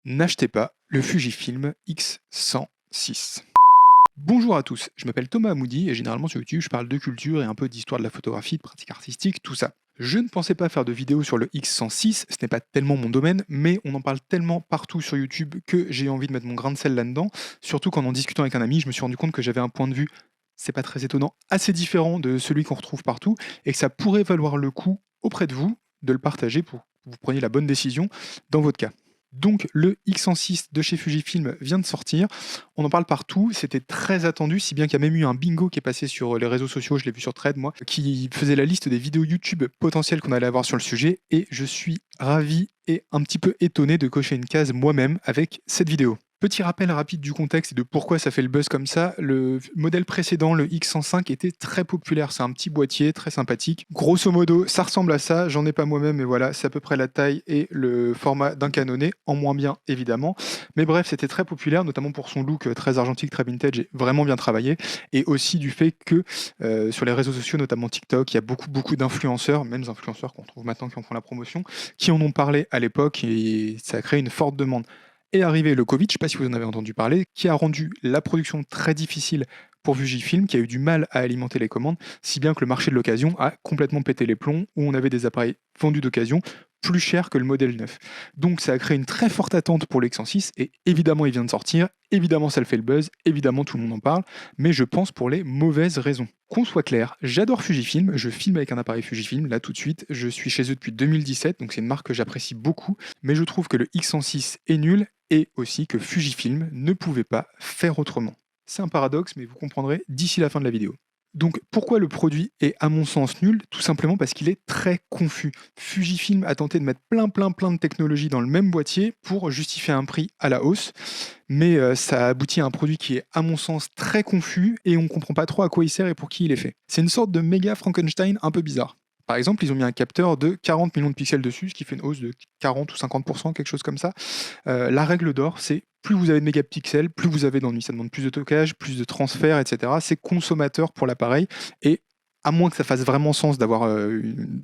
N'achetez pas le Fujifilm X106. Bonjour à tous, je m'appelle Thomas Amoudi et généralement sur YouTube je parle de culture et un peu d'histoire de la photographie, de pratique artistique, tout ça. Je ne pensais pas faire de vidéo sur le X106, ce n'est pas tellement mon domaine, mais on en parle tellement partout sur YouTube que j'ai envie de mettre mon grain de sel là-dedans, surtout qu'en discutant avec un ami, je me suis rendu compte que j'avais un point de vue, c'est pas très étonnant, assez différent de celui qu'on retrouve partout, et que ça pourrait valoir le coup auprès de vous de le partager pour que vous preniez la bonne décision dans votre cas. Donc le X106 de chez Fujifilm vient de sortir, on en parle partout, c'était très attendu, si bien qu'il y a même eu un bingo qui est passé sur les réseaux sociaux, je l'ai vu sur Thread moi, qui faisait la liste des vidéos YouTube potentielles qu'on allait avoir sur le sujet, et je suis ravi et un petit peu étonné de cocher une case moi-même avec cette vidéo. Petit rappel rapide du contexte et de pourquoi ça fait le buzz comme ça, le modèle précédent, le X105, était très populaire, c'est un petit boîtier très sympathique. Grosso modo, ça ressemble à ça, j'en ai pas moi-même, mais voilà, c'est à peu près la taille et le format d'un canonné, en moins bien évidemment. Mais bref, c'était très populaire, notamment pour son look très argentique, très vintage et vraiment bien travaillé, et aussi du fait que sur les réseaux sociaux, notamment TikTok, il y a beaucoup d'influenceurs, même des influenceurs qu'on trouve maintenant qui en font la promotion, qui en ont parlé à l'époque et ça a créé une forte demande. Est arrivé le Covid, je ne sais pas si vous en avez entendu parler, qui a rendu la production très difficile pour Fujifilm, qui a eu du mal à alimenter les commandes, si bien que le marché de l'occasion a complètement pété les plombs, où on avait des appareils vendus d'occasion plus chers que le modèle neuf. Donc ça a créé une très forte attente pour l'X106, et évidemment il vient de sortir, évidemment ça le fait le buzz, évidemment tout le monde en parle, mais je pense pour les mauvaises raisons. Qu'on soit clair, j'adore Fujifilm, je filme avec un appareil Fujifilm, là tout de suite, je suis chez eux depuis 2017, donc c'est une marque que j'apprécie beaucoup, mais je trouve que le X106 est nul, et aussi que Fujifilm ne pouvait pas faire autrement. C'est un paradoxe, mais vous comprendrez d'ici la fin de la vidéo. Donc pourquoi le produit est à mon sens nul? Tout simplement parce qu'il est très confus. Fujifilm a tenté de mettre plein de technologies dans le même boîtier pour justifier un prix à la hausse, mais ça aboutit à un produit qui est à mon sens très confus et on ne comprend pas trop à quoi il sert et pour qui il est fait. C'est une sorte de méga Frankenstein un peu bizarre. Par exemple, ils ont mis un capteur de 40 millions de pixels dessus, ce qui fait une hausse de 40 ou 50%, quelque chose comme ça. La règle d'or, c'est plus vous avez de mégapixels, plus vous avez d'ennuis. Ça demande plus de stockage, plus de transfert, etc. C'est consommateur pour l'appareil. Et à moins que ça fasse vraiment sens d'avoir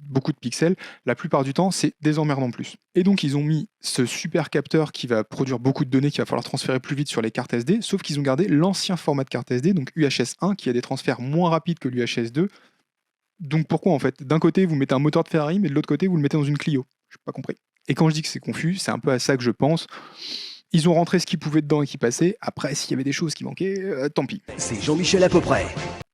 beaucoup de pixels, la plupart du temps, c'est des emmerdes en plus. Et donc, ils ont mis ce super capteur qui va produire beaucoup de données qu'il va falloir transférer plus vite sur les cartes SD, sauf qu'ils ont gardé l'ancien format de carte SD, donc UHS 1, qui a des transferts moins rapides que l'UHS 2. Donc pourquoi en fait? D'un côté, vous mettez un moteur de Ferrari, mais de l'autre côté, vous le mettez dans une Clio. Je n'ai pas compris. Et quand je dis que c'est confus, c'est un peu à ça que je pense. Ils ont rentré ce qu'ils pouvaient dedans et qui passait. Après, s'il y avait des choses qui manquaient, tant pis. C'est Jean-Michel à peu près.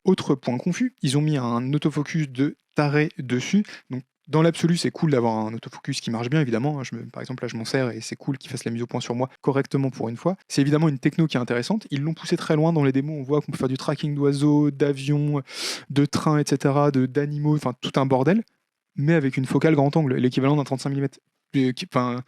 Autre point confus, ils ont mis un autofocus de taré dessus. Donc dans l'absolu, c'est cool d'avoir un autofocus qui marche bien, évidemment. Par exemple, là, je m'en sers et c'est cool qu'il fasse la mise au point sur moi correctement pour une fois. C'est évidemment une techno qui est intéressante. Ils l'ont poussé très loin dans les démos. On voit qu'on peut faire du tracking d'oiseaux, d'avions, de trains, etc., d'animaux, enfin tout un bordel, mais avec une focale grand angle, l'équivalent d'un 35 mm. Enfin,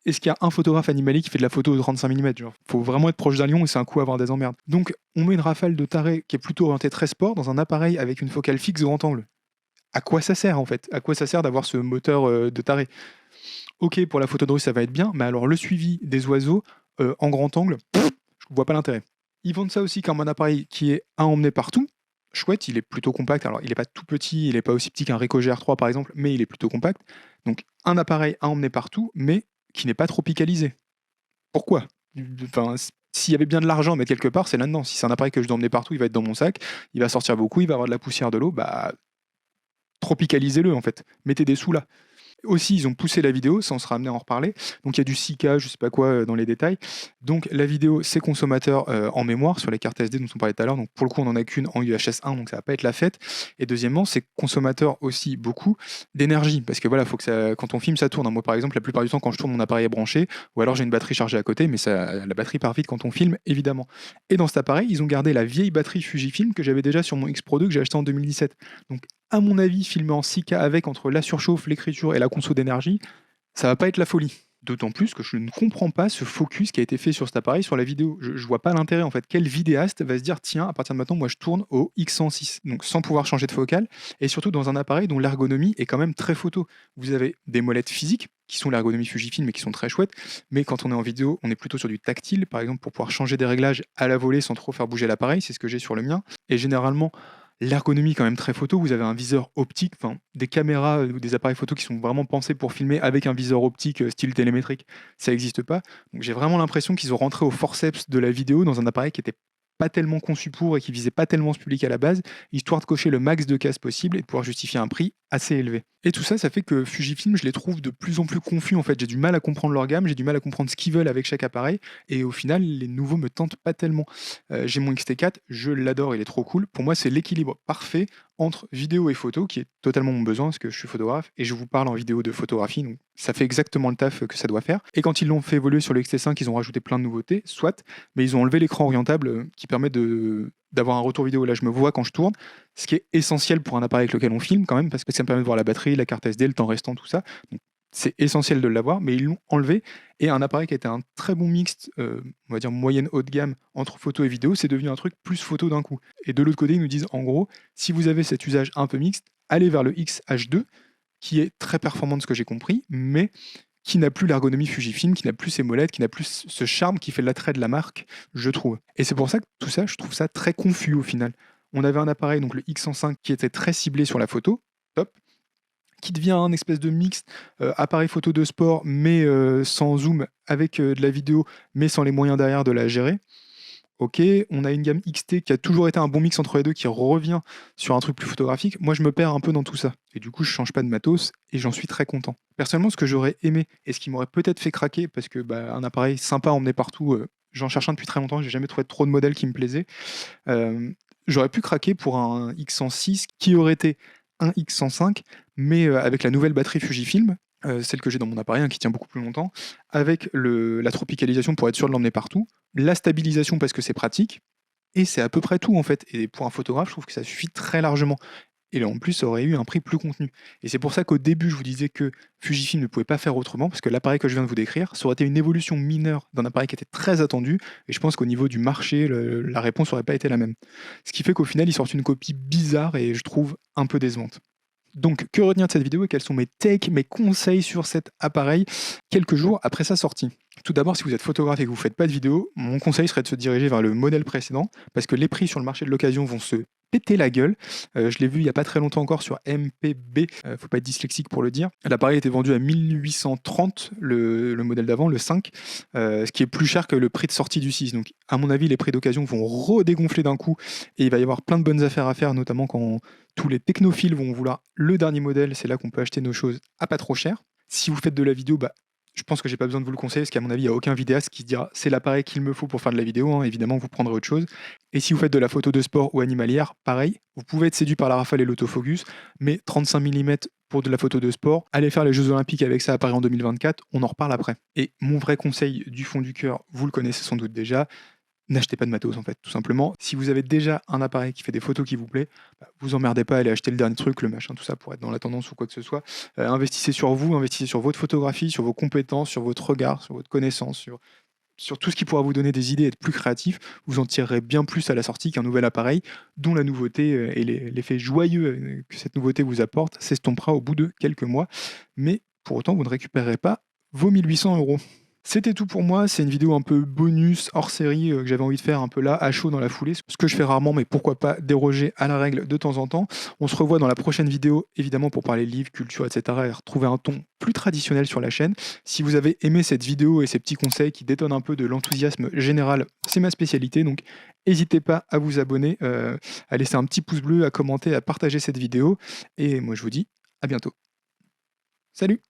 est-ce qu'il y a un photographe animalier qui fait de la photo de 35 mm? Genre, faut vraiment être proche d'un lion et c'est un coup à avoir des emmerdes. Donc, on met une rafale de taré qui est plutôt orientée très sport dans un appareil avec une focale fixe grand angle. À quoi ça sert en fait? À quoi ça sert d'avoir ce moteur de taré? Ok, pour la photo de rue ça va être bien, mais alors le suivi des oiseaux en grand angle, je vois pas l'intérêt. Ils vendent ça aussi comme un appareil qui est à emmener partout. Chouette, il est plutôt compact. Alors, il n'est pas tout petit, il n'est pas aussi petit qu'un Ricoh GR3 par exemple, mais il est plutôt compact. Donc, un appareil à emmener partout, mais qui n'est pas tropicalisé. Pourquoi? Enfin, s'il y avait bien de l'argent à mettre quelque part, c'est là-dedans. Si c'est un appareil que je dois emmener partout, il va être dans mon sac, il va sortir beaucoup, il va avoir de la poussière, de l'eau, bah tropicalisez-le en fait. Mettez des sous là. Aussi, ils ont poussé la vidéo, ça on sera amené à en reparler. Donc il y a du 6K, je sais pas quoi dans les détails. Donc la vidéo, c'est consommateur en mémoire sur les cartes SD dont on parlait tout à l'heure. Donc pour le coup, on en a qu'une en UHS 1, donc ça va pas être la fête. Et deuxièmement, c'est consommateur aussi beaucoup d'énergie. Parce que voilà, faut que ça, quand on filme, ça tourne. Moi par exemple, la plupart du temps, quand je tourne, mon appareil est branché, ou alors j'ai une batterie chargée à côté, mais ça, la batterie part vite quand on filme, évidemment. Et dans cet appareil, ils ont gardé la vieille batterie Fujifilm que j'avais déjà sur mon X Pro 2 que j'ai acheté en 2017. Donc à mon avis, filmer en 6K avec entre la surchauffe, l'écriture et la conso d'énergie, ça va pas être la folie. D'autant plus que je ne comprends pas ce focus qui a été fait sur cet appareil sur la vidéo. Je vois pas l'intérêt en fait. Quel vidéaste va se dire tiens, à partir de maintenant, moi je tourne au X106, donc sans pouvoir changer de focale, et surtout dans un appareil dont l'ergonomie est quand même très photo. Vous avez des molettes physiques qui sont l'ergonomie Fujifilm mais qui sont très chouettes, mais quand on est en vidéo, on est plutôt sur du tactile, par exemple pour pouvoir changer des réglages à la volée sans trop faire bouger l'appareil, c'est ce que j'ai sur le mien. Et généralement, L'ergonomie quand même très photo, vous avez un viseur optique, enfin des caméras ou des appareils photo qui sont vraiment pensés pour filmer avec un viseur optique style télémétrique, ça n'existe pas. Donc j'ai vraiment l'impression qu'ils ont rentré au forceps de la vidéo dans un appareil qui était pas tellement conçu pour et qui visait pas tellement ce public à la base, histoire de cocher le max de cases possible et de pouvoir justifier un prix assez élevé. Et tout ça, ça fait que Fujifilm, je les trouve de plus en plus confus en fait. J'ai du mal à comprendre leur gamme, j'ai du mal à comprendre ce qu'ils veulent avec chaque appareil, et au final, les nouveaux me tentent pas tellement. J'ai mon X-T4, je l'adore, il est trop cool. Pour moi, c'est l'équilibre parfait entre vidéo et photo, qui est totalement mon besoin, parce que je suis photographe, et je vous parle en vidéo de photographie, donc ça fait exactement le taf que ça doit faire. Et quand ils l'ont fait évoluer sur le X-T5, ils ont rajouté plein de nouveautés, soit, mais ils ont enlevé l'écran orientable qui permet d'avoir un retour vidéo. Là, je me vois quand je tourne, ce qui est essentiel pour un appareil avec lequel on filme quand même, parce que ça me permet de voir la batterie, la carte SD, le temps restant, tout ça. Donc, c'est essentiel de l'avoir, mais ils l'ont enlevé. Et un appareil qui était un très bon mixte, on va dire moyenne haut de gamme, entre photo et vidéo, c'est devenu un truc plus photo d'un coup. Et de l'autre côté, ils nous disent en gros, si vous avez cet usage un peu mixte, allez vers le X-H2, qui est très performant de ce que j'ai compris, mais qui n'a plus l'ergonomie Fujifilm, qui n'a plus ses molettes, qui n'a plus ce charme qui fait l'attrait de la marque, je trouve. Et c'est pour ça que tout ça, je trouve ça très confus au final. On avait un appareil, donc le X105, qui était très ciblé sur la photo, top, qui devient un espèce de mix appareil photo de sport, mais sans zoom, avec de la vidéo, mais sans les moyens derrière de la gérer. Ok, on a une gamme XT qui a toujours été un bon mix entre les deux, qui revient sur un truc plus photographique. Moi, je me perds un peu dans tout ça. Et du coup, je change pas de matos et j'en suis très content. Personnellement, ce que j'aurais aimé et ce qui m'aurait peut-être fait craquer, parce que un appareil sympa à emmener partout, j'en cherche un depuis très longtemps, j'ai jamais trouvé trop de modèles qui me plaisaient. Euh, J'aurais pu craquer pour un X106 qui aurait été un X105, mais avec la nouvelle batterie Fujifilm, celle que j'ai dans mon appareil, qui tient beaucoup plus longtemps, avec la tropicalisation pour être sûr de l'emmener partout, la stabilisation parce que c'est pratique, et c'est à peu près tout en fait. Et pour un photographe, je trouve que ça suffit très largement. Et là, en plus, ça aurait eu un prix plus contenu. Et c'est pour ça qu'au début, je vous disais que Fujifilm ne pouvait pas faire autrement, parce que l'appareil que je viens de vous décrire, ça aurait été une évolution mineure d'un appareil qui était très attendu, et je pense qu'au niveau du marché, la réponse n'aurait pas été la même. Ce qui fait qu'au final, ils sortent une copie bizarre et je trouve un peu décevante. Donc, que retenir de cette vidéo et quels sont mes takes, mes conseils sur cet appareil quelques jours après sa sortie? Tout d'abord, si vous êtes photographe et que vous ne faites pas de vidéo, mon conseil serait de se diriger vers le modèle précédent parce que les prix sur le marché de l'occasion vont se péter la gueule. Je l'ai vu il n'y a pas très longtemps encore sur MPB, faut pas être dyslexique pour le dire. L'appareil était vendu à 1830, le modèle d'avant, le 5, ce qui est plus cher que le prix de sortie du 6. Donc, à mon avis, les prix d'occasion vont redégonfler d'un coup et il va y avoir plein de bonnes affaires à faire, notamment quand tous les technophiles vont vouloir le dernier modèle. C'est là qu'on peut acheter nos choses à pas trop cher. Si vous faites de la vidéo, je pense que j'ai pas besoin de vous le conseiller parce qu'à mon avis, il n'y a aucun vidéaste qui se dira c'est l'appareil qu'il me faut pour faire de la vidéo. Évidemment, vous prendrez autre chose. Et si vous faites de la photo de sport ou animalière, pareil, vous pouvez être séduit par la rafale et l'autofocus, mais 35 mm pour de la photo de sport, allez faire les Jeux Olympiques avec ça à Paris en 2024, on en reparle après. Et mon vrai conseil du fond du cœur, vous le connaissez sans doute déjà, n'achetez pas de matos en fait, tout simplement. Si vous avez déjà un appareil qui fait des photos qui vous plaît, vous emmerdez pas à aller acheter le dernier truc, le machin, tout ça pour être dans la tendance ou quoi que ce soit. Investissez sur vous, investissez sur votre photographie, sur vos compétences, sur votre regard, sur votre connaissance, sur tout ce qui pourra vous donner des idées et être plus créatif. Vous en tirerez bien plus à la sortie qu'un nouvel appareil dont la nouveauté et l'effet joyeux que cette nouveauté vous apporte s'estompera au bout de quelques mois. Mais pour autant, vous ne récupérerez pas vos 1 800 €. C'était tout pour moi, c'est une vidéo un peu bonus, hors série, que j'avais envie de faire un peu là, à chaud dans la foulée, ce que je fais rarement, mais pourquoi pas déroger à la règle de temps en temps. On se revoit dans la prochaine vidéo, évidemment pour parler livres, culture, etc. et retrouver un ton plus traditionnel sur la chaîne. Si vous avez aimé cette vidéo et ces petits conseils qui détonnent un peu de l'enthousiasme général, c'est ma spécialité, donc n'hésitez pas à vous abonner, à laisser un petit pouce bleu, à commenter, à partager cette vidéo, et moi je vous dis à bientôt. Salut!